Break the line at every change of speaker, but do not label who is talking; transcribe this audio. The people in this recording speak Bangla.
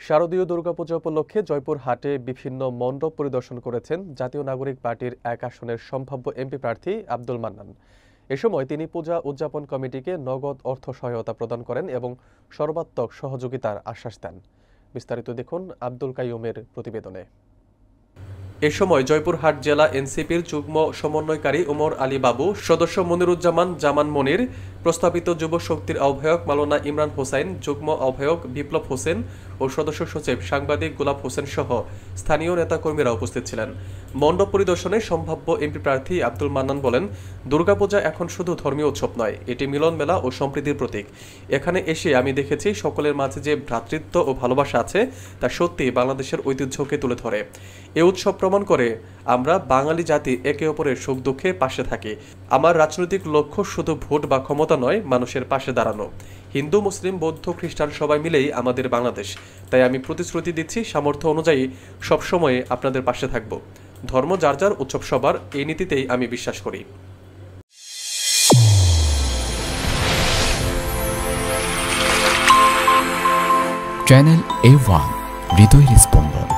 শারদীয় দুর্গাপূজা উপলক্ষে জয়পুর হাটে বিভিন্ন মণ্ডপ পরিদর্শন করেছেন জাতীয় নাগরিক পার্টির ১ আসনের সম্ভাব্য এমপি প্রার্থী আব্দুল মান্নান। এ সময় তিনি পূজা উদযাপন কমিটিকে নগদ অর্থ সহায়তা প্রদান করেন এবং সর্বাত্মক সহযোগিতার আশ্বাস দেন। বিস্তারিত দেখুন আব্দুল কাইয়ুমের প্রতিবেদনে। এ সময় জয়পুরহাট জেলা এনসিপির যুগ্ম সমন্বয়কারী ওমর আলী বাবু, সদস্য মনিরুজ্জামান জামান মনির, প্রস্তাবিত যুব শক্তির আহ্বায়ক মাওলানা ইমরান হোসাইন, যুগ্ম আহ্বায়ক বিপ্লব হোসেন ও সদস্য সচিব সাংবাদিক গোলাপ হোসেন সহ স্থানীয় নেতাকর্মীরা উপস্থিত ছিলেন। মণ্ডপ পরিদর্শনে সম্ভাব্য এমপি প্রার্থী আব্দুল মান্নান বলেন, দুর্গাপূজা এখন শুধু ধর্মীয় উৎসব নয়, এটি মিলন মেলা ও সম্প্রীতির প্রতীক। এখানে এসে আমি দেখেছি সকলের মাঝে যে ভ্রাতৃত্ব ও ভালোবাসা আছে তা সত্যি বাংলাদেশের ঐতিহ্যকে তুলে ধরে। এ উৎসব প্রমাণ করে আমরা বাঙালি জাতি একে অপরের সুখ দুঃখে পাশে থাকি। আমার রাজনৈতিক লক্ষ্য শুধু ভোট বা ক্ষমতা নয়, মানুষের পাশে দাঁড়ানো। হিন্দু, মুসলিম, বৌদ্ধ, খ্রিস্টান সবাই মিলেই আমাদের বাংলাদেশ। তাই আমি প্রতিশ্রুতি দিচ্ছি, সামর্থ্য অনুযায়ী সবসময় আপনাদের পাশে থাকব। ধর্ম যার যার, উৎসব সবার, এই নীতিতেই আমি বিশ্বাস করি।
চ্যানেল A1 হৃদয়ের স্পন্দন।